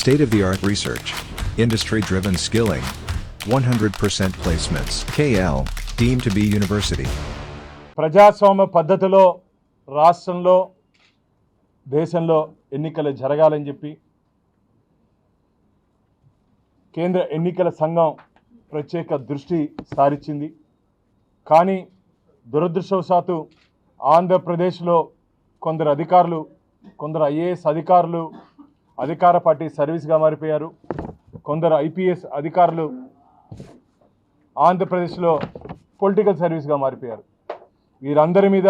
State-of-the-art research, industry-driven skilling, 100% placements. KL, deemed to be university. ప్రజాస్వామ్య పద్ధతిలో రాష్ట్రంలో దేశంలో ఎన్నికలు జరగాలని చెప్పి కేంద్ర ఎన్నికల సంఘం ప్రత్యేక దృష్టి సారించింది. కానీ దురదృష్టవశాత్తు ఆంధ్రప్రదేశ్లో కొందరు అధికారులు, కొందరు ఐఏఎస్ అధికారులు అధికార పార్టీ సర్వీస్గా మారిపోయారు. కొందరు ఐపీఎస్ అధికారులు ఆంధ్రప్రదేశ్లో పొలిటికల్ సర్వీస్గా మారిపోయారు. వీరందరి మీద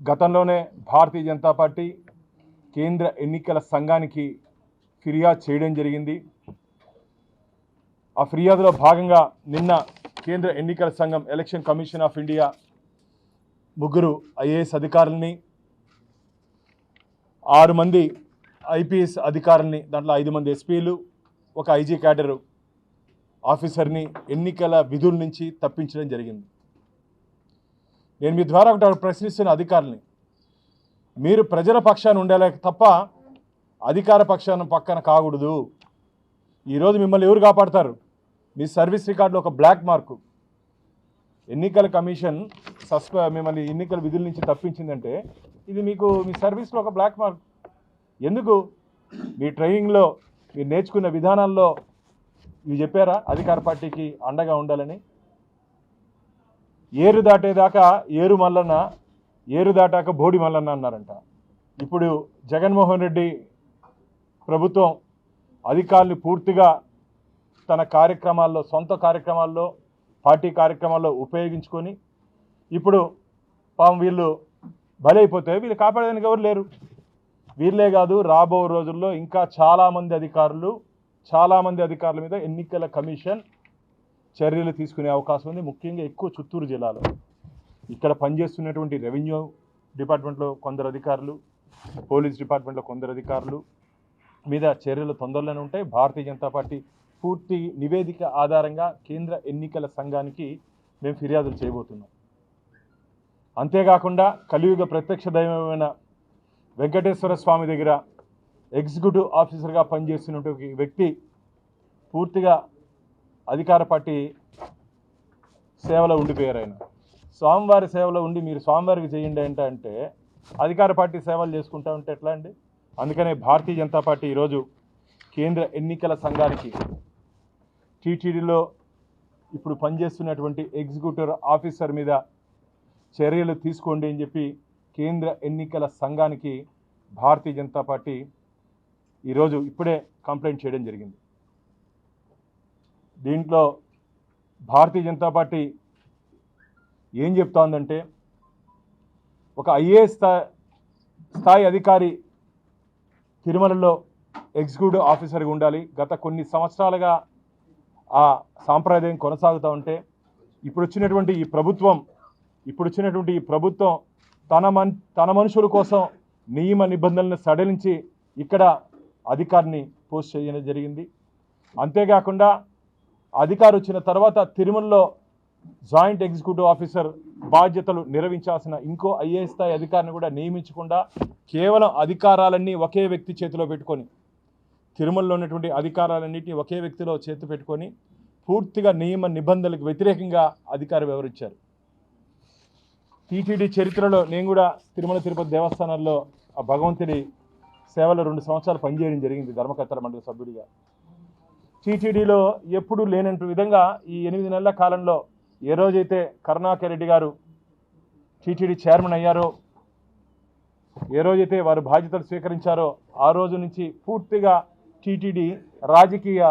గతంలోనే భారతీయ జనతా పార్టీ కేంద్ర ఎన్నికల సంఘానికి ఫిర్యాదు చేయడం జరిగింది. ఆ ఫిర్యాదులో భాగంగా నిన్న కేంద్ర ఎన్నికల సంఘం election commission of India 3 IAS అధికారులని, 6 మంది ఐపీఎస్ అధికారులని, దాంట్లో 5 మంది ఎస్పీలు, ఒక ఐజీ క్యాడర్ ఆఫీసర్ని ఎన్నికల విధుల నుంచి తప్పించడం జరిగింది. నేను మీ ద్వారా ఒకటి ప్రశ్నిస్తున్న అధికారులని, మీరు ప్రజల పక్షాన ఉండాలి తప్ప అధికార పక్షాన పక్కన కాకూడదు. ఈరోజు మిమ్మల్ని ఎవరు కాపాడతారు? మీ సర్వీస్ రికార్డులో ఒక బ్లాక్ మార్కు. ఎన్నికల కమిషన్ మిమ్మల్ని ఎన్నికల విధుల నుంచి తప్పించిందంటే ఇది మీకు మీ సర్వీస్లో ఒక బ్లాక్ మార్క్. ఎందుకు? మీ ట్రైనింగ్లో మీరు నేర్చుకున్న విధానాల్లో ఇవి చెప్పారా అధికార పార్టీకి అండగా ఉండాలని? ఏరు దాటేదాకా ఏరు మల్లన్న, ఏరు దాటాక బోడి మల్లన్న అన్నారంట. ఇప్పుడు జగన్మోహన్ రెడ్డి ప్రభుత్వం అధికారులు పూర్తిగా తన కార్యక్రమాల్లో, సొంత కార్యక్రమాల్లో, పార్టీ కార్యక్రమాల్లో ఉపయోగించుకొని ఇప్పుడు వీళ్ళు బలైపోతే వీళ్ళు కాపాడడానికి ఎవరు లేరు. వీళ్ళే కాదు, రాబో రోజుల్లో ఇంకా చాలామంది అధికారుల మీద ఎన్నికల కమిషన్ చర్యలు తీసుకునే అవకాశం ఉంది. ముఖ్యంగా ఎక్కువ చిత్తూరు జిల్లాలో ఇక్కడ పనిచేస్తున్నటువంటి రెవెన్యూ డిపార్ట్మెంట్లో కొందరు అధికారులు, పోలీస్ డిపార్ట్మెంట్లో కొందరు అధికారులు మీద చర్యలు తొందరలోనే ఉంటాయి. భారతీయ జనతా పార్టీ పూర్తి నివేదిక ఆధారంగా కేంద్ర ఎన్నికల సంఘానికి మేము ఫిర్యాదులు చేయబోతున్నాం. అంతేకాకుండా కలియుగ ప్రత్యక్ష దైవమైన వెంకటేశ్వర స్వామి దగ్గర ఎగ్జిక్యూటివ్ ఆఫీసర్గా పనిచేస్తున్నటువంటి వ్యక్తి పూర్తిగా అధికార పార్టీ సేవలో ఉండిపోయారు. ఆయన స్వామివారి సేవలో ఉండి మీరు స్వామివారికి చేయండి అంటే అధికార పార్టీ సేవలు చేసుకుంటా ఉంటే ఎట్లా అండి? అందుకనే భారతీయ జనతా పార్టీ ఈరోజు కేంద్ర ఎన్నికల సంఘానికి టీటీడీలో ఇప్పుడు పనిచేస్తున్నటువంటి ఎగ్జిక్యూటివ్ ఆఫీసర్ మీద చర్యలు తీసుకోండి అని చెప్పి కేంద్ర ఎన్నికల సంఘానికి భారతీయ జనతా పార్టీ ఈరోజు ఇప్పుడే కంప్లైంట్ చేయడం జరిగింది. దీంట్లో భారతీయ జనతా పార్టీ ఏం చెప్తోందంటే, ఒక ఐఏఎస్ స్థాయి అధికారి తిరుమలలో ఎగ్జిక్యూటివ్ ఆఫీసర్గా ఉండాలి. గత కొన్ని సంవత్సరాలుగా ఆ సాంప్రదాయం కొనసాగుతూ ఉంటే ఇప్పుడు వచ్చినటువంటి ఈ ప్రభుత్వం తన మనుషుల కోసం నియమ నిబంధనలను సడలించి ఇక్కడ అధికారిని పోస్ట్ చేయడం జరిగింది. అంతేకాకుండా అధికారి వచ్చిన తర్వాత తిరుమలలో జాయింట్ ఎగ్జిక్యూటివ్ ఆఫీసర్ బాధ్యతలు నిర్వహించాల్సిన ఇంకో ఐఏఎస్ స్థాయి అధికారిని కూడా నియమించకుండా కేవలం అధికారాలన్నీ ఒకే వ్యక్తి చేతిలో పెట్టుకొని, తిరుమలలో ఉన్నటువంటి అధికారాలన్నింటినీ ఒకే వ్యక్తిలో చేతి పెట్టుకొని పూర్తిగా నియమ నిబంధనలకు వ్యతిరేకంగా అధికారి వ్యవహరించారు. టీటీడీ చరిత్రలో నేను కూడా తిరుమల తిరుపతి దేవస్థానాల్లో ఆ భగవంతుడి సేవలో 2 సంవత్సరాలు పనిచేయడం జరిగింది ధర్మకర్తల మండలి సభ్యుడిగా. టీటీడీలో ఎప్పుడూ లేనంటు విధంగా ఈ 8 నెలల కాలంలో ఏ రోజైతే కరుణాకర్ రెడ్డి గారు టీటీడీ చైర్మన్ అయ్యారో, ఏ రోజైతే వారు బాధ్యతలు స్వీకరించారో ఆ రోజు నుంచి పూర్తిగా టీటీడీ రాజకీయ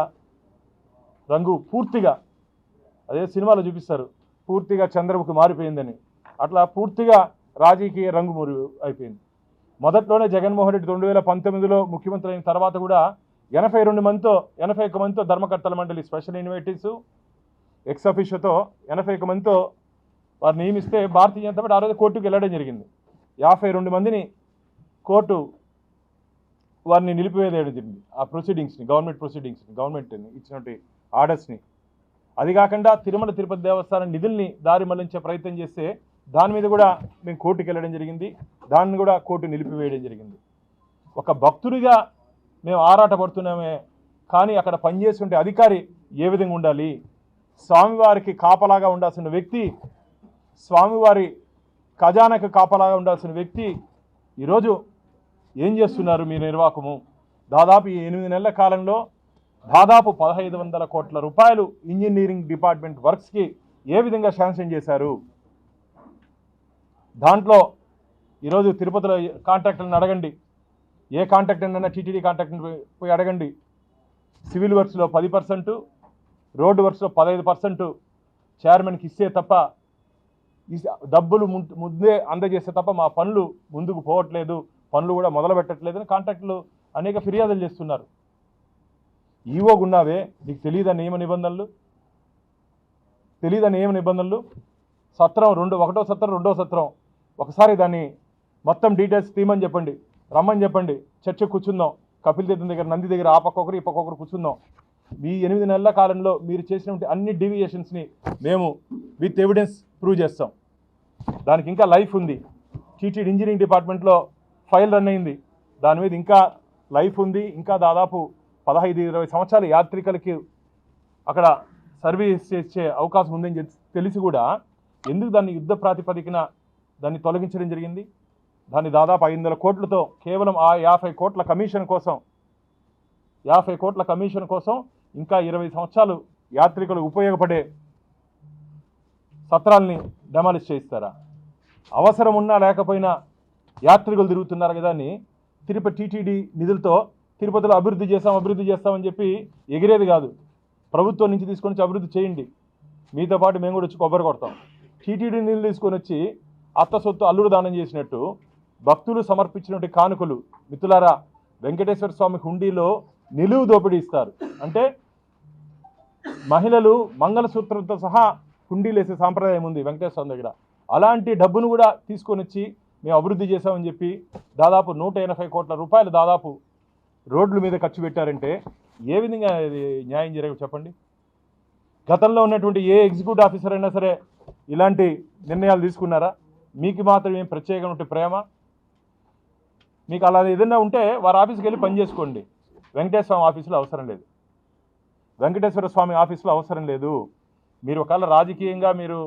రంగు పూర్తిగా, అదే సినిమాలో చూపిస్తారు పూర్తిగా చంద్రముఖి మారిపోయిందని, అట్లా పూర్తిగా రాజకీయ రంగు అయిపోయింది. మొదట్లోనే జగన్మోహన్ రెడ్డి 2019లో ముఖ్యమంత్రి అయిన తర్వాత కూడా 81 మందితో ధర్మకర్తల మండలి స్పెషల్ ఇన్వైటీస్ ఎక్స్ అఫీషియోతో 81 మందితో వారు నియమిస్తే భారతీయ జనతా పార్టీ ఆ రోజు కోర్టుకు వెళ్ళడం జరిగింది. 52 మందిని కోర్టు వారిని నిలిపివేయడం జరిగింది. ఆ ప్రొసీడింగ్స్ని, గవర్నమెంట్ ఇచ్చినటువంటి ఆర్డర్స్ని. అది కాకుండా తిరుమల తిరుపతి దేవస్థానం నిధుల్ని దారి మళ్లించే ప్రయత్నం చేస్తే దాని మీద కూడా మేము కోర్టుకు వెళ్ళడం జరిగింది. దాన్ని కూడా కోర్టు నిలిపివేయడం జరిగింది. ఒక భక్తుడిగా మేము ఆరాటపడుతున్నామే కానీ అక్కడ పనిచేస్తుంటే అధికారి ఏ విధంగా ఉండాలి? స్వామివారికి కాపలాగా ఉండాల్సిన వ్యక్తి, స్వామివారి ఖజానాకు కాపలాగా ఉండాల్సిన వ్యక్తి ఈరోజు ఏం చేస్తున్నారు మీ నిర్వాహకము? దాదాపు ఈ 8 నెలల కాలంలో దాదాపు 1500 కోట్ల రూపాయలు ఇంజనీరింగ్ డిపార్ట్మెంట్ వర్క్స్కి ఏ విధంగా శాంక్షన్ చేశారు? దాంట్లో ఈరోజు తిరుపతిలో కాంట్రాక్టర్ని అడగండి, ఏ కాంట్రాక్టర్ అయినా టీటీడీ కాంట్రాక్టర్ని పోయి అడగండి. సివిల్ వర్క్స్లో 10%, రోడ్డు వర్క్స్లో 15% చైర్మన్కి ఇస్తే తప్ప, డబ్బులు ముందే అందజేస్తే తప్ప మా పనులు ముందుకు పోవట్లేదు, పనులు కూడా మొదలు పెట్టట్లేదని కాంట్రాక్టులు అనేక ఫిర్యాదులు చేస్తున్నారు. ఈవోగా ఉన్నావే, నీకు తెలియదా నియమ నిబంధనలు? సత్రం ఒకటో సత్రం, రెండో సత్రం, ఒకసారి దాన్ని మొత్తం డీటెయిల్స్ తీయమని చెప్పండి, రమ్మని చెప్పండి, చర్చ కూర్చుందాం. కపిల్ తీర్థం దగ్గర, నంది దగ్గర ఆ పక్కొకరు ఈ పక్కొకరు కూర్చుందాం. మీ 8 నెలల కాలంలో మీరు చేసినటువంటి అన్ని డీవియేషన్స్ని మేము విత్ ఎవిడెన్స్ ప్రూవ్ చేస్తాం. దానికి ఇంకా లైఫ్ ఉంది. టీటీడీ ఇంజనీరింగ్ డిపార్ట్మెంట్లో ఫైల్ రన్ అయింది, దాని మీద ఇంకా లైఫ్ ఉంది. ఇంకా దాదాపు 15-20 సంవత్సరాల యాత్రికులకి అక్కడ సర్వీస్ చేసే అవకాశం ఉందని తెలిసి కూడా ఎందుకు దాన్ని యుద్ధ ప్రాతిపదికన దాన్ని తొలగించడం జరిగింది? దాన్ని దాదాపు 500 కోట్లతో కేవలం ఆ 50 కోట్ల కమిషన్ కోసం ఇంకా 20 సంవత్సరాలు యాత్రికులు ఉపయోగపడే సత్రాల్ని డెమాలిష్ చేయిస్తారా? అవసరం ఉన్నా లేకపోయినా యాత్రికులు తిరుగుతున్నారు కదా అని తిరుపతి టీటీడీ నిధులతో తిరుపతిలో అభివృద్ధి చేస్తామని చెప్పి ఎగిరేది కాదు. ప్రభుత్వం నుంచి తీసుకొని వచ్చి అభివృద్ధి చేయండి, మీతో పాటు మేము కూడా వచ్చి కొబ్బరి కొడతాం. టీటీడీ నిధులు తీసుకొని వచ్చి అత్త సొత్తు అల్లుడు దానం చేసినట్టు భక్తులు సమర్పించినటువంటి కానుకలు, మిత్రులారా, వెంకటేశ్వర స్వామి హుండీలో నిలువు దోపిడీ ఇస్తారు. అంటే మహిళలు మంగళసూత్రంతో సహా హుండీలు వేసే సాంప్రదాయం ఉంది వెంకటేశ్వర స్వామి దగ్గర. అలాంటి డబ్బును కూడా తీసుకొని వచ్చి మేము అభివృద్ధి చేశామని చెప్పి దాదాపు 180 కోట్ల రూపాయలు దాదాపు రోడ్ల మీద ఖర్చు పెట్టారంటే ఏ విధంగా న్యాయం జరగదు చెప్పండి? గతంలో ఉన్నటువంటి ఏ ఎగ్జిక్యూటివ్ ఆఫీసర్ అయినా సరే ఇలాంటి నిర్ణయాలు తీసుకున్నారా? మీకు మాత్రం ఏం ప్రత్యేకమైన ప్రేమ? మీకు అలా ఏదైనా ఉంటే వారి ఆఫీస్కి వెళ్ళి పని చేసుకోండి. వెంకటేశ్వర స్వామి ఆఫీసులో అవసరం లేదు. మీరు ఒకవేళ రాజకీయంగా మీరు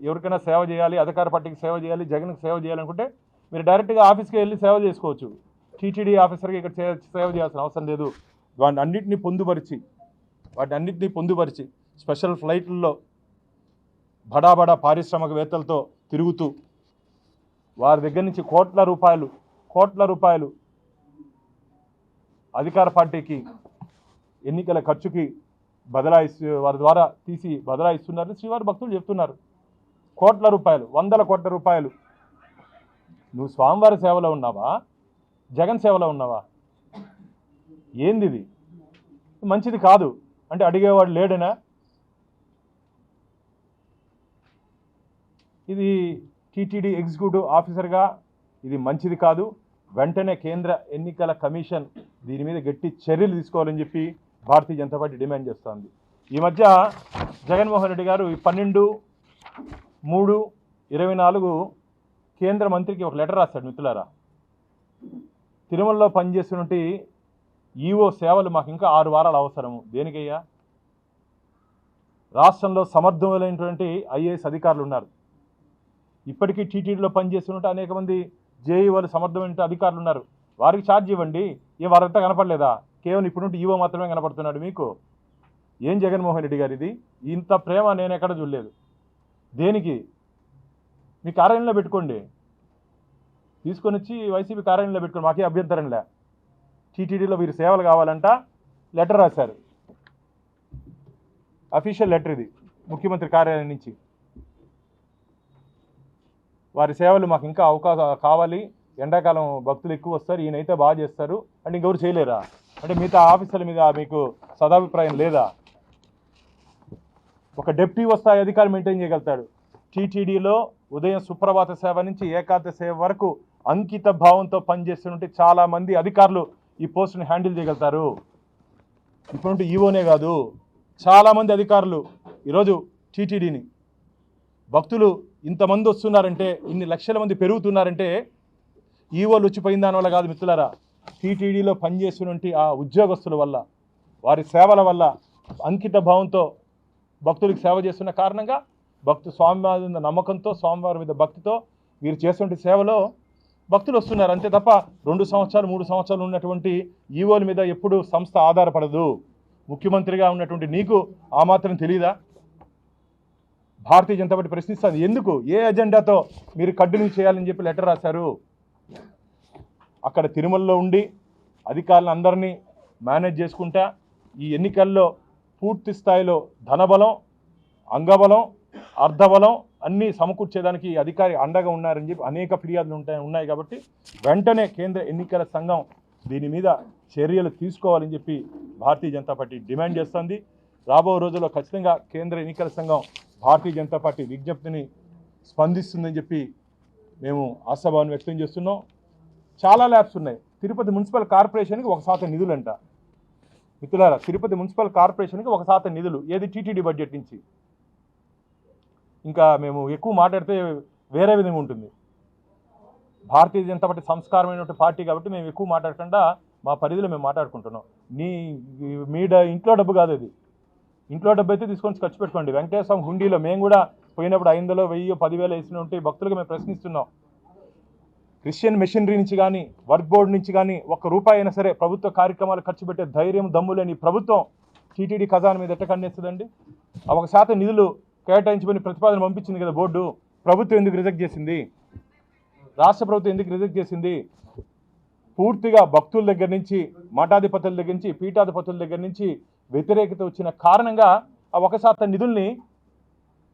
ఎవరికైనా సేవ చేయాలి, అధికార పార్టీకి సేవ చేయాలి, జగన్కి సేవ చేయాలనుకుంటే మీరు డైరెక్ట్గా ఆఫీస్కి వెళ్ళి సేవ చేసుకోవచ్చు. టీటీడీ ఆఫీసర్కి ఇక్కడ సేవ చేయాల్సిన అవసరం లేదు. వాటిని అన్నింటినీ పొందుపరిచి స్పెషల్ ఫ్లైట్లలో బడా పారిశ్రామికవేత్తలతో తిరుగుతూ వారి దగ్గర నుంచి కోట్ల రూపాయలు అధికార పార్టీకి ఎన్నికల ఖర్చుకి వారి ద్వారా తీసి బదలాయిస్తున్నారని శ్రీవారి భక్తులు చెప్తున్నారు. కోట్ల రూపాయలు, 100 కోట్ల రూపాయలు. నువ్వు స్వామివారి సేవలో ఉన్నావా, జగన్ సేవలో ఉన్నావా? ఏంది ఇది? మంచిది కాదు అంటే అడిగేవాడు లేడనా? ఇది టీటీడీ ఎగ్జిక్యూటివ్ ఆఫీసర్గా ఇది మంచిది కాదు. వెంటనే కేంద్ర ఎన్నికల కమిషన్ దీని మీద గట్టి చర్యలు తీసుకోవాలని చెప్పి భారతీయ జనతా పార్టీ డిమాండ్ చేస్తోంది. ఈ మధ్య జగన్మోహన్ రెడ్డి గారు 12/3/24 కేంద్ర మంత్రికి ఒక లెటర్ రాశాడు. మిత్రులారా, తిరుమలలో పనిచేస్తున్నట్టు ఈవో సేవలు మాకు ఇంకా 6 వారాలు అవసరము. దేనికయ్యా? రాష్ట్రంలో సమర్థమైనటువంటి ఐఏఎస్ అధికారులు ఉన్నారు. ఇప్పటికీ టీటీడీలో పనిచేస్తున్నట్టు అనేక మంది జేఈఓలు సమర్థమైన అధికారులు ఉన్నారు. వారికి ఛార్జ్ ఇవ్వండి. వారంతా కనపడలేదా? కేవలం ఇప్పుడు నుండి ఈవో మాత్రమే కనపడుతున్నాడు మీకు. ఏం జగన్మోహన్ రెడ్డి గారు ఇది? ఇంత ప్రేమ నేను ఎక్కడ చూడలేదు. దేనికి? మీ కార్యాలయంలో పెట్టుకోండి, తీసుకొని వచ్చి వైసీపీ కార్యాలయంలో పెట్టుకోండి, మాకే అభ్యంతరంలే. టీటీడీలో వీరి సేవలు కావాలంట లెటర్ రాశారు, అఫీషియల్ లెటర్ ఇది ముఖ్యమంత్రి కార్యాలయం నుంచి. వారి సేవలు మాకు ఇంకా అవకాశం కావాలి, ఎండాకాలం భక్తులు ఎక్కువ వస్తారు, ఈయనైతే బాగా చేస్తారు అంటే ఇంకెవరు చేయలేరా? అంటే మిగతా ఆఫీసర్ల మీద మీకు సదాభిప్రాయం లేదా? ఒక డిప్యూటీ స్థాయి అధికారి మెయింటైన్ చేయగలుగుతాడు. టీటీడీలో ఉదయం సుప్రభాత సేవ నుంచి ఏకాదశి సేవ వరకు అంకిత భావంతో పనిచేస్తున్నట్టు చాలామంది అధికారులు ఈ పోస్టుని హ్యాండిల్ చేయగలుగుతారు. ఇప్పుడు ఈవోనే కాదు, చాలామంది అధికారులు ఈరోజు టీటీడీని, భక్తులు ఇంతమంది వస్తున్నారంటే, ఇన్ని లక్షల మంది పెరుగుతున్నారంటే ఈవోలు వచ్చిపోయిన దానివల్ల కాదు మిత్రులారా, టీటీడీలో పనిచేస్తున్నటువంటి ఆ ఉద్యోగస్తుల వల్ల, వారి సేవల వల్ల అంకిత భావంతో భక్తులకు సేవ చేస్తున్న కారణంగా స్వామివారి మీద నమ్మకంతో, స్వామివారి మీద భక్తితో వీరు చేస్తున్న సేవలో భక్తులు వస్తున్నారు. అంతే తప్ప 2 సంవత్సరాలు 3 సంవత్సరాలు ఉన్నటువంటి ఈవోల మీద ఎప్పుడు సంస్థ ఆధారపడదు. ముఖ్యమంత్రిగా ఉన్నటువంటి నీకు ఆ మాత్రం తెలియదా? భారతీయ జనతా పార్టీ ప్రశ్నిస్తుంది, ఎందుకు, ఏ ఎజెండాతో మీరు కంటిన్యూ చేయాలని చెప్పి లెటర్ రాశారు? అక్కడ తిరుమలలో ఉండి అధికారులను అందరినీ మేనేజ్ చేసుకుంటా ఈ ఎన్నికల్లో పూర్తి స్థాయిలో ధనబలం, అంగబలం, అర్ధబలం అన్నీ సమకూర్చేదానికి అధికారి అండగా ఉన్నారని చెప్పి అనేక ఫిర్యాదులు ఉన్నాయి. కాబట్టి వెంటనే కేంద్ర ఎన్నికల సంఘం దీని మీద చర్యలు తీసుకోవాలని చెప్పి భారతీయ జనతా పార్టీ డిమాండ్ చేస్తుంది. రాబో రోజుల్లో ఖచ్చితంగా కేంద్ర ఎన్నికల సంఘం భారతీయ జనతా పార్టీ విజ్ఞప్తిని స్పందిస్తుందని చెప్పి మేము ఆశాభావం వ్యక్తం చేస్తున్నాం. చాలా ల్యాబ్స్ ఉన్నాయి. తిరుపతి మున్సిపల్ కార్పొరేషన్కి 1% నిధులంట. మిత్రులారా, తిరుపతి మున్సిపల్ కార్పొరేషన్కి 1% నిధులు ఏది టీటీడీ బడ్జెట్ నుంచి. ఇంకా మేము ఎక్కువ మాట్లాడితే వేరే విధంగా ఉంటుంది. భారతీయ జనతా పార్టీ సంస్కారమైనటువంటి పార్టీ కాబట్టి మేము ఎక్కువ మాట్లాడకుండా మా పరిధిలో మేము మాట్లాడుకుంటున్నాం. మీ ఇంట్లో డబ్బు కాదు అది. ఇంట్లో డబ్బు అయితే తీసుకొని ఖర్చు పెట్టుకోండి. వెంకటేశ్వర హుండీలో మేము కూడా పోయినప్పుడు 500, 1000, 10,000 వేసిన ఉంటే భక్తులుగా మేము ప్రశ్నిస్తున్నాం. క్రిస్టియన్ మిషనరీ నుంచి కానీ, వర్క్ బోర్డు నుంచి కానీ ₹1 అయినా సరే ప్రభుత్వ కార్యక్రమాలు ఖర్చు పెట్టే ధైర్యం, దమ్ము లేని ప్రభుత్వం టీటీడీ ఖజానా మీద ఎట్ట కన్నేస్తుందండి? ఆ 1% నిధులు కేటాయించమని ప్రతిపాదన పంపించింది కదా బోర్డు. ప్రభుత్వం ఎందుకు రిజెక్ట్ చేసింది? రాష్ట్ర ప్రభుత్వం ఎందుకు రిజెక్ట్ చేసింది? పూర్తిగా భక్తుల దగ్గర నుంచి, మఠాధిపతుల దగ్గర నుంచి, పీఠాధిపతుల దగ్గర నుంచి వ్యతిరేకత వచ్చిన కారణంగా ఆ 1% నిధుల్ని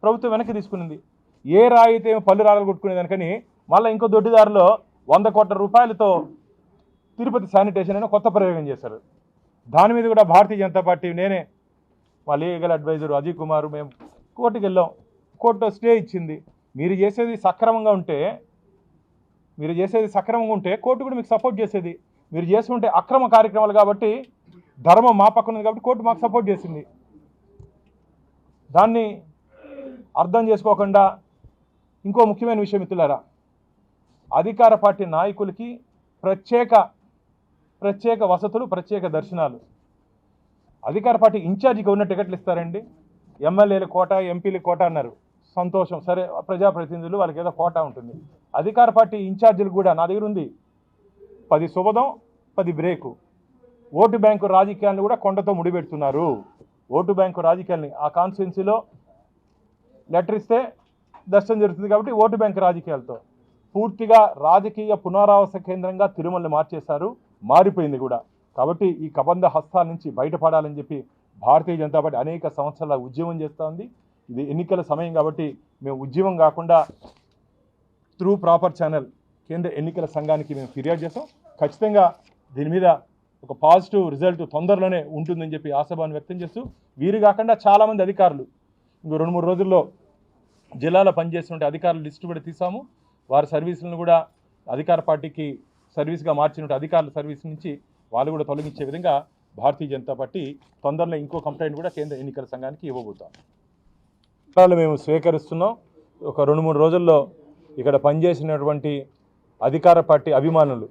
ప్రభుత్వం వెనక్కి తీసుకునింది. ఏ రాయి అయితే పళ్ళు రాళ్ళు కొట్టుకునేదానికని మళ్ళీ ఇంకో దొడ్డిదారిలో ₹100 కోట్ల తిరుపతి శానిటేషన్ అని కొత్త ప్రయోగం చేశారు. దాని మీద కూడా భారతీయ జనతా పార్టీ, నేనే, మా లీగల్ అడ్వైజర్ అజయ్ కుమార్, మేము కోర్టుకు వెళ్ళాం. కోర్టులో స్టే ఇచ్చింది. మీరు చేసేది సక్రమంగా ఉంటే కోర్టు కూడా మీకు సపోర్ట్ చేసేది. మీరు చేసుకుంటే అక్రమ కార్యక్రమాలు కాబట్టి, ధర్మం మా పక్కన ఉంది కాబట్టి కోర్టు మాకు సపోర్ట్ చేసింది. దాన్ని అర్థం చేసుకోకుండా ఇంకో ముఖ్యమైన విషయం మిత్రులారా, అధికార పార్టీ నాయకులకి ప్రత్యేక వసతులు, ప్రత్యేక దర్శనాలు. అధికార పార్టీ ఇన్ఛార్జికి ఉన్న టికెట్లు ఇస్తారండి. ఎమ్మెల్యేల కోట, ఎంపీల కోట అన్నారు, సంతోషం, సరే, ప్రజాప్రతినిధులు వాళ్ళకి ఏదో కోటా ఉంటుంది. అధికార పార్టీ ఇన్ఛార్జీలు కూడా నా దగ్గర ఉంది 10 శుభదం 10 బ్రేకు. ఓటు బ్యాంకు రాజకీయాలను కూడా కొండతో ముడిపెడుతున్నారు. ఓటు బ్యాంకు రాజకీయాలని ఆ కాన్స్టిట్యున్సీలో లెటర్ ఇస్తే దర్శనం జరుగుతుంది కాబట్టి ఓటు బ్యాంకు రాజకీయాలతో పూర్తిగా రాజకీయ పునరావాస కేంద్రంగా తిరుమలని మార్చేశారు. మారిపోయింది కూడా. కాబట్టి ఈ కబంధ హస్తాల నుంచి బయటపడాలని చెప్పి భారతీయ జనతా పార్టీ అనేక సంవత్సరాల ఉద్యమం చేస్తూ ఉంది. ఇది ఎన్నికల సమయం కాబట్టి మేము ఉద్యమం కాకుండా త్రూ ప్రాపర్ ఛానల్ కేంద్ర ఎన్నికల సంఘానికి మేము ఫిర్యాదు చేస్తాం. ఖచ్చితంగా దీని మీద ఒక పాజిటివ్ రిజల్ట్ తొందరలోనే ఉంటుందని చెప్పి ఆశాభావం వ్యక్తం చేస్తూ, వీరు కాకుండా చాలామంది అధికారులు ఇంకో 2-3 రోజుల్లో జిల్లాలో పనిచేస్తున్న అధికారుల లిస్టు కూడా తీసాము. వారి సర్వీసులను కూడా అధికార పార్టీకి సర్వీస్గా మార్చిన అధికారుల సర్వీస్ నుంచి వాళ్ళు కూడా తొలగించే విధంగా భారతీయ జనతా పార్టీ తొందరలో ఇంకో కంప్లైంట్ కూడా కేంద్ర ఎన్నికల సంఘానికి ఇవ్వబోతాం. మేము స్వీకరిస్తున్నాం. ఒక 2-3 రోజుల్లో ఇక్కడ పనిచేసినటువంటి అధికార పార్టీ అభిమానులు,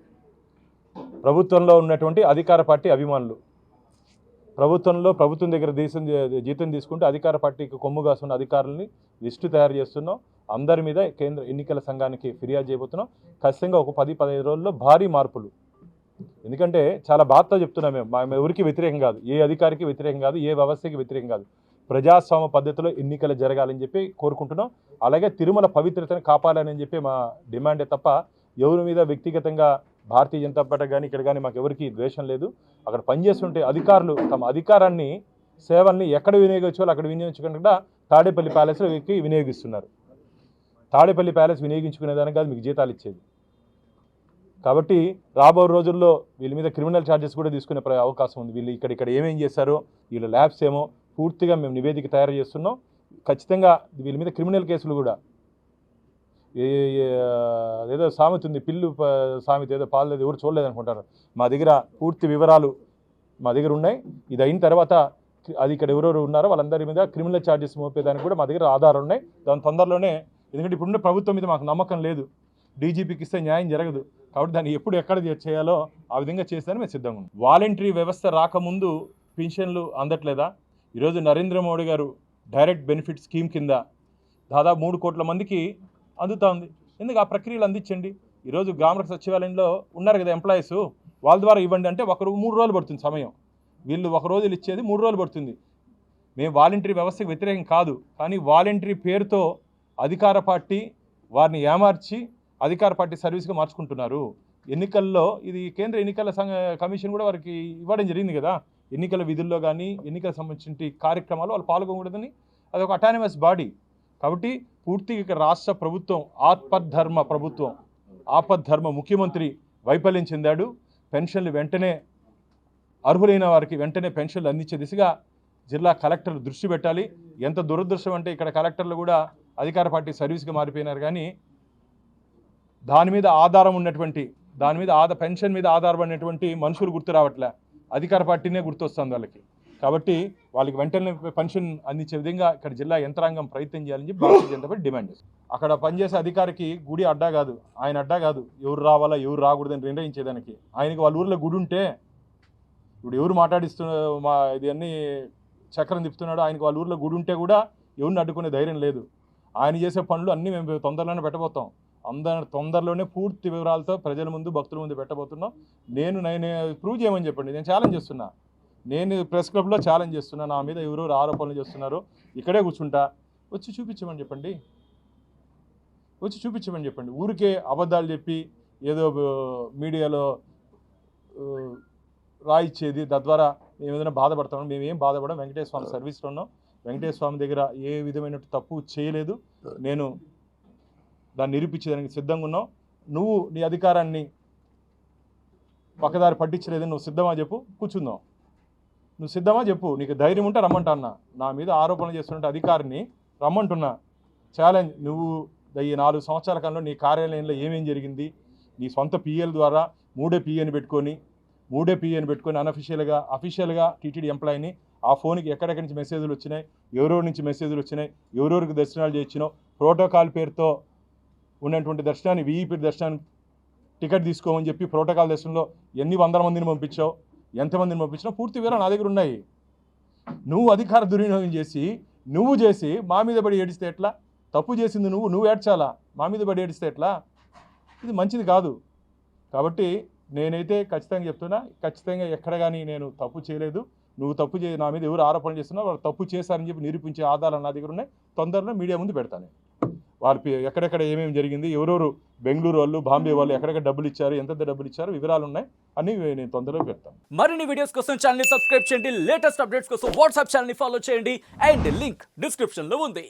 ప్రభుత్వంలో ఉన్నటువంటి అధికార పార్టీ అభిమానులు, ప్రభుత్వం దగ్గర జీతం తీసుకుంటూ అధికార పార్టీకి కొమ్ము కాసున్న అధికారులని లిస్టు తయారు చేస్తున్నాం. అందరి మీద కేంద్ర ఎన్నికల సంఘానికి ఫిర్యాదు చేయబోతున్నాం. ఖచ్చితంగా ఒక 10-15 రోజుల్లో భారీ మార్పులు. ఎందుకంటే చాలా బాధతో చెప్తున్నాం, మేము ఎవరికి వ్యతిరేకం కాదు, ఏ అధికారికి వ్యతిరేకం కాదు, ఏ వ్యవస్థకి వ్యతిరేకం కాదు. ప్రజాస్వామ్య పద్ధతిలో ఎన్నికలు జరగాలని చెప్పి కోరుకుంటున్నాం. అలాగే తిరుమల పవిత్రతను కాపాడాలని చెప్పి మా డిమాండే తప్ప ఎవరి మీద వ్యక్తిగతంగా భారతీయ జనతా పార్టీ కానీ ఇక్కడ కానీ మాకు ఎవరికి ద్వేషం లేదు. అక్కడ పనిచేస్తుంటే అధికారులు తమ అధికారాన్ని, సేవల్ని ఎక్కడ వినియోగించాలో అక్కడ వినియోగించకుండా తాడేపల్లి ప్యాలెస్లో వినియోగిస్తున్నారు. తాడేపల్లి ప్యాలెస్ వినియోగించుకునేదానికి కాదు మీకు జీతాలు ఇచ్చేది. కాబట్టి రాబో రోజుల్లో వీళ్ళ మీద క్రిమినల్ ఛార్జెస్ కూడా తీసుకునే అవకాశం ఉంది. వీళ్ళు ఇక్కడ ఏమేం చేశారో, వీళ్ళ ల్యాబ్స్ ఏమో పూర్తిగా మేము నివేదిక తయారు చేస్తున్నాం. ఖచ్చితంగా వీళ్ళ మీద క్రిమినల్ కేసులు కూడా, ఏదో సామెత ఉంది, పిల్లు సామెత, ఏదో పాలేదు ఎవరు చూడలేదనుకుంటారు. మా దగ్గర పూర్తి వివరాలు మా దగ్గర ఉన్నాయి. ఇది అయిన తర్వాత అది ఇక్కడ ఎవరెవరు ఉన్నారో వాళ్ళందరి మీద క్రిమినల్ ఛార్జెస్ మోపేదానికి కూడా మా దగ్గర ఆధారాలు ఉన్నాయి. దాని తొందరలోనే, ఎందుకంటే ఇప్పుడున్న ప్రభుత్వం మీద మాకు నమ్మకం లేదు, డీజీపీకి ఇస్తే న్యాయం జరగదు కాబట్టి దాన్ని ఎప్పుడు ఎక్కడ చేయాలో ఆ విధంగా చేసేదని మేము సిద్ధంగా ఉన్నాం. వాలంటరీ వ్యవస్థ రాకముందు పెన్షన్లు అందట్లేదా? ఈరోజు నరేంద్ర మోడీ గారు డైరెక్ట్ బెనిఫిట్ స్కీమ్ కింద దాదాపు 3 కోట్ల మందికి అందుతూ ఉంది. ఎందుకు ఆ ప్రక్రియలు అందించండి. ఈరోజు గ్రామ సచివాలయంలో ఉన్నారు కదా ఎంప్లాయీస్, వాళ్ళ ద్వారా ఇవ్వండి అంటే 3 రోజులు పడుతుంది సమయం. వీళ్ళు 1 రోజులు ఇచ్చేది 3 రోజులు పడుతుంది. మేము వాలంటరీ వ్యవస్థకు వ్యతిరేకం కాదు, కానీ వాలంటరీ పేరుతో అధికార పార్టీ వారిని ఏమార్చి అధికార పార్టీ సర్వీస్గా మార్చుకుంటున్నారు. ఎన్నికల్లో ఇది కేంద్ర ఎన్నికల కమిషన్ కూడా వారికి ఇవ్వడం జరిగింది కదా. ఎన్నికల విధుల్లో కానీ ఎన్నికల సంబంధించిన కార్యక్రమాలు వాళ్ళు పాల్గొనకూడదని అది ఒక అటానమస్ బాడీ. కాబట్టి పూర్తిగా ఇక్కడ రాష్ట్ర ప్రభుత్వం ఆపద్ధర్మ ముఖ్యమంత్రి వైఫల్యం చెందాడు. పెన్షన్లు వెంటనే అర్హులైన వారికి వెంటనే పెన్షన్లు అందించే దిశగా జిల్లా కలెక్టర్లు దృష్టి పెట్టాలి. ఎంత దురదృష్టం అంటే ఇక్కడ కలెక్టర్లు కూడా అధికార పార్టీ సర్వీస్గా మారిపోయినారు, కానీ దాని మీద ఆధారం ఉన్నటువంటి పెన్షన్ మీద ఆధారపడినటువంటి మనుషులు గుర్తు రావట్లే, అధికార పార్టీనే గుర్తొస్తుంది వాళ్ళకి. కాబట్టి వాళ్ళకి వెంటనే పెన్షన్ అందించే విధంగా ఇక్కడ జిల్లా యంత్రాంగం ప్రయత్నం చేయాలని చెప్పి భారతీయ జనతా పార్టీ డిమాండ్ చేస్తుంది. అక్కడ పనిచేసే అధికారికి గుడి అడ్డా కాదు, ఆయన అడ్డా కాదు. ఎవరు రావాలా ఎవరు రాకూడదని నిర్ణయించేదానికి ఆయనకి వాళ్ళ ఊర్లో గుడి ఉంటే, ఇప్పుడు ఎవరు ఇది అన్ని చక్రం తిప్పుతున్నాడు, ఆయనకి వాళ్ళ ఊర్లో గుడి ఉంటే కూడా ఎవరిని అడ్డుకునే ధైర్యం లేదు. ఆయన చేసే పనులు అన్నీ మేము తొందరలోనే పెట్టబోతాం. తొందరలోనే పూర్తి వివరాలతో ప్రజల ముందు భక్తుల ముందు పెట్టబోతున్నాం. నేను ప్రూవ్ చేయమని చెప్పండి. నేను ఛాలెంజ్ చేస్తున్నా, నేను ప్రెస్ క్లబ్లో ఛాలెంజ్ చేస్తున్నా. నా మీద ఎవరు ఆరోపణలు చేస్తున్నారు, ఇక్కడే కూర్చుంటా, వచ్చి చూపించమని చెప్పండి. ఊరికే అబద్ధాలు చెప్పి ఏదో మీడియాలో రాయిచ్చేది, తద్వారా మేము ఏదైనా బాధపడతాం. మేము ఏం బాధపడం, వెంకటేశ్వర స్వామి సర్వీస్లో ఉన్నాం. వెంకటేశ్వర స్వామి దగ్గర ఏ విధమైన తప్పు చేయలేదు. నేను దాన్ని నిరూపించేదానికి సిద్ధంగా ఉన్నావు. నువ్వు నీ అధికారాన్ని పక్కదారి పట్టించలేదని నువ్వు సిద్ధమా చెప్పు, కూర్చుందాం. నువ్వు సిద్ధమా చెప్పు, నీకు ధైర్యం ఉంటే రమ్మంటా అన్నా. నా మీద ఆరోపణలు చేస్తున్న అధికారిని రమ్మంటున్నా. ఛాలెంజ్. నువ్వు ఈ 4 సంవత్సరాల కాలంలో నీ కార్యాలయంలో ఏమేం జరిగింది, నీ సొంత పిఎల్ ద్వారా 3 పిఎని పెట్టుకొని అఫీషియల్గా టీటీడీ ఎంప్లాయీని ఆ ఫోన్కి ఎక్కడెక్కడి నుంచి మెసేజ్లు వచ్చినాయి, ఎవరెవరి నుంచి మెసేజ్లు వచ్చినాయి, ఎవరెవరికి దర్శనాలు చేయించినావు, ప్రోటోకాల్ పేరుతో ఉన్నటువంటి దర్శనాన్ని వీఐపీ దర్శనాన్ని టికెట్ తీసుకోమని చెప్పి ప్రోటోకాల్ దర్శనంలో ఎన్ని 100 మందిని పంపించావు, ఎంతమందిని పంపించినావు, పూర్తి వివరాలు నా దగ్గర ఉన్నాయి. నువ్వు అధికార దుర్వినియోగం చేసి మా మీద పడి ఏడిస్తే ఎట్లా? తప్పు చేసింది నువ్వు ఏడ్చాలా, మా మీద పడి ఏడిస్తే ఎట్లా? ఇది మంచిది కాదు. కాబట్టి నేనైతే ఖచ్చితంగా చెప్తున్నా, ఖచ్చితంగా ఎక్కడ కానీ నేను తప్పు చేయలేదు. నువ్వు నా మీద ఎవరు ఆరోపణలు చేస్తున్నావు, వాళ్ళు తప్పు చేశారని చెప్పి నిరూపించే ఆధారాలు నా దగ్గర ఉన్నాయి. తొందరలో మీడియా ముందు పెడతాను. వారి ఎక్కడెక్కడ ఏమేమి జరిగింది, ఎవరెవరు బెంగళూరు వాళ్ళు, బాంబే వాళ్ళు ఎక్కడెక్కడ డబ్బులు ఇచ్చారు, ఎంత డబ్బులు ఇచ్చారు, వివరాలు ఉన్నాయి. అన్ని నేను తొందరలో పెడతాను. మరిన్ని వీడియోస్ కోసం ఛానల్ ని సబ్స్క్రైబ్ చేయండి. లేటెస్ట్ అప్డేట్స్ కోసం వాట్సాప్ ఛానల్ ని ఫాలో చేయండి. అండ్ లింక్ డిస్క్రిప్షన్ లో ఉంది.